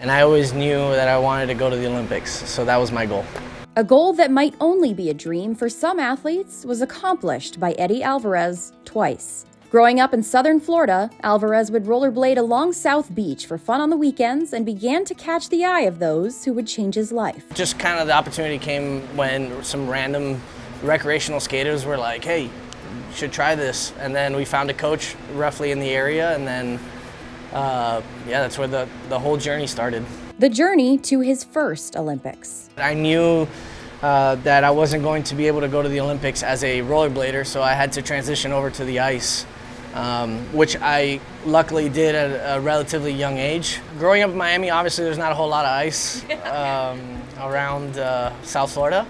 And I always knew that I wanted to go to the Olympics, so that was my goal. A goal that might only be a dream for some athletes was accomplished by Eddy Alvarez twice. Growing up in southern Florida, Alvarez would rollerblade along South Beach for fun on the weekends and began to catch the eye of those who would change his life. Just kind of the opportunity came when some random recreational skaters were like, hey, you should try this. And then we found a coach roughly in the area, and then that's where the whole journey started. The journey to his first Olympics. I knew that I wasn't going to be able to go to the Olympics as a rollerblader, so I had to transition over to the ice, which I luckily did at a relatively young age. Growing up in Miami, obviously there's not a whole lot of ice around South Florida,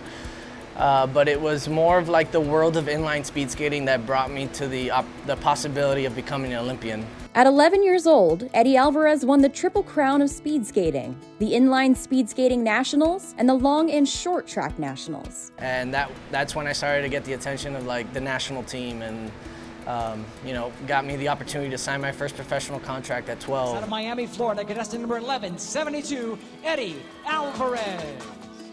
but it was more of like the world of inline speed skating that brought me to the possibility of becoming an Olympian. At 11 years old, Eddy Alvarez won the Triple Crown of speed skating, the Inline Speed Skating Nationals, and the Long and Short Track Nationals. And that's when I started to get the attention of like the national team, and got me the opportunity to sign my first professional contract at 12. Out of Miami, Florida, contestant number 1172, Eddy Alvarez.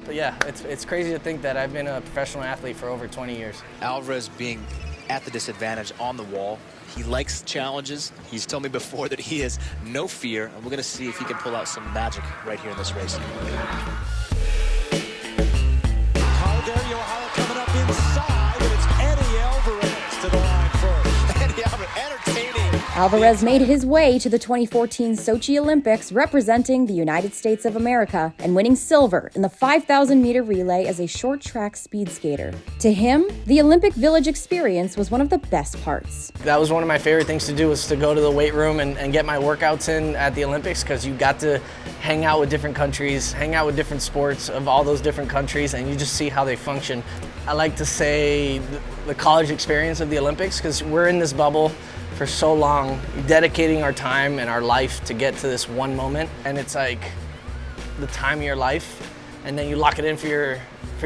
But yeah, it's crazy to think that I've been a professional athlete for over 20 years. Alvarez being at the disadvantage on the wall. He likes challenges. He's told me before that he has no fear, and we're going to see if he can pull out some magic right here in this race. Coming up inside, and it's Eddy Alvarez to the line first. Eddy Alvarez, entertaining. Alvarez made his way to the 2014 Sochi Olympics representing the United States of America and winning silver in the 5,000-meter relay as a short track speed skater. To him, the Olympic Village experience was one of the best parts. That was one of my favorite things to do, was to go to the weight room and get my workouts in at the Olympics, because you got to hang out with different countries, hang out with different sports of all those different countries, and you just see how they function. I like to say the college experience of the Olympics, because we're in this bubble for so long, dedicating our time and our life to get to this one moment, and it's like the time of your life, and then you lock it in for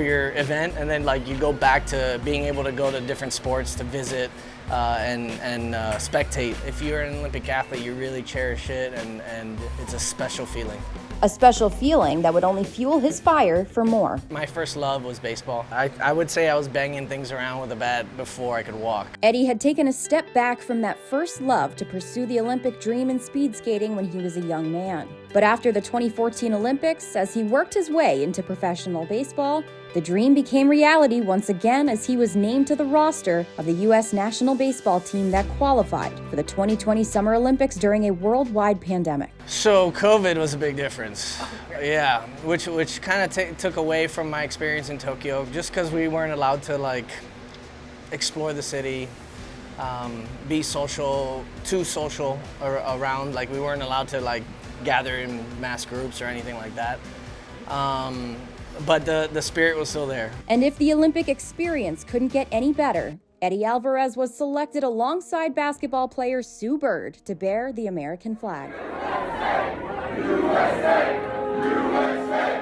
your event, and then like you go back to being able to go to different sports to visit and spectate. If you're an Olympic athlete, you really cherish it, and it's a special feeling. A special feeling that would only fuel his fire for more. My first love was baseball. I would say I was banging things around with a bat before I could walk. Eddy had taken a step back from that first love to pursue the Olympic dream in speed skating when he was a young man. But after the 2014 Olympics, as he worked his way into professional baseball, the dream became reality once again as he was named to the roster of the U.S. national baseball team that qualified for the 2020 Summer Olympics during a worldwide pandemic. So COVID was a big difference. Yeah, which kind of took away from my experience in Tokyo, just because we weren't allowed to like explore the city, be too social around. Like we weren't allowed to like gather in mass groups or anything like that. But the spirit was still there. And if the Olympic experience couldn't get any better, Eddy Alvarez was selected alongside basketball player Sue Bird to bear the American flag. USA, USA,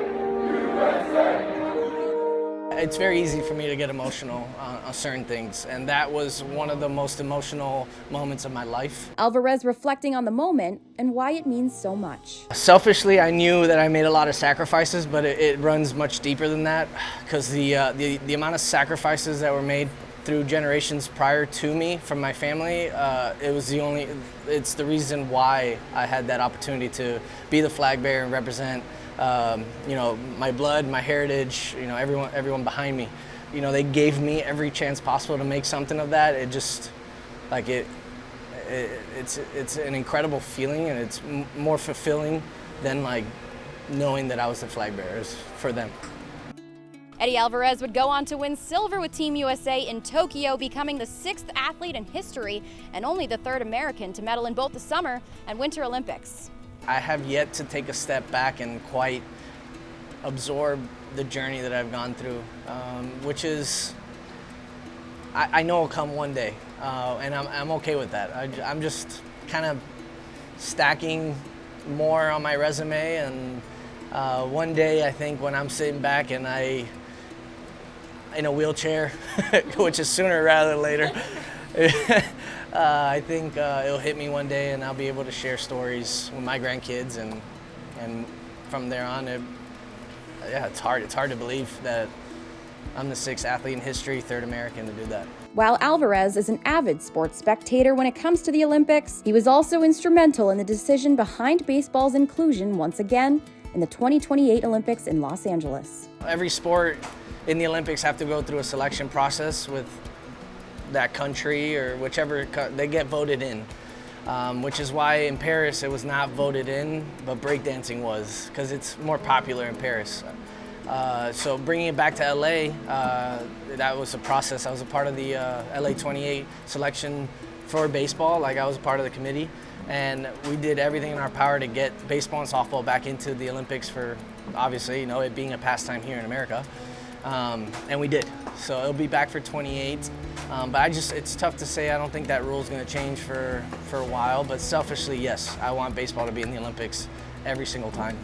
USA. It's very easy for me to get emotional on certain things, and that was one of the most emotional moments of my life. Alvarez reflecting on the moment and why it means so much. Selfishly, I knew that I made a lot of sacrifices, but it runs much deeper than that, because the amount of sacrifices that were made through generations prior to me from my family, it's the reason why I had that opportunity to be the flag bearer and represent my blood, my heritage, everyone behind me. They gave me every chance possible to make something of that. It just, like it's an incredible feeling, and it's more fulfilling than like knowing that I was the flag bearers for them. Eddy Alvarez would go on to win silver with Team USA in Tokyo, becoming the 6th athlete in history and only the 3rd American to medal in both the Summer and Winter Olympics. I have yet to take a step back and quite absorb the journey that I've gone through, which is, I know will come one day, and I'm okay with that. I'm just kind of stacking more on my resume, and one day I think when I'm sitting back and in a wheelchair, which is sooner rather than later, I think it'll hit me one day, and I'll be able to share stories with my grandkids and And from there on, it's hard to believe that I'm the 6th athlete in history, 3rd American to do that. While Alvarez is an avid sports spectator when it comes to the Olympics, he was also instrumental in the decision behind baseball's inclusion once again in the 2028 Olympics in Los Angeles. Every sport in the Olympics have to go through a selection process with that country or whichever they get voted in, which is why in Paris it was not voted in, but breakdancing was, because it's more popular in Paris. So bringing it back to LA, that was a process. I was a part of the LA 28 selection for baseball. Like, I was a part of the committee, and we did everything in our power to get baseball and softball back into the Olympics for, obviously, it being a pastime here in America. And we did. So it'll be back for 28. But it's tough to say. I don't think that rule is going to change for a while. But selfishly, yes, I want baseball to be in the Olympics every single time.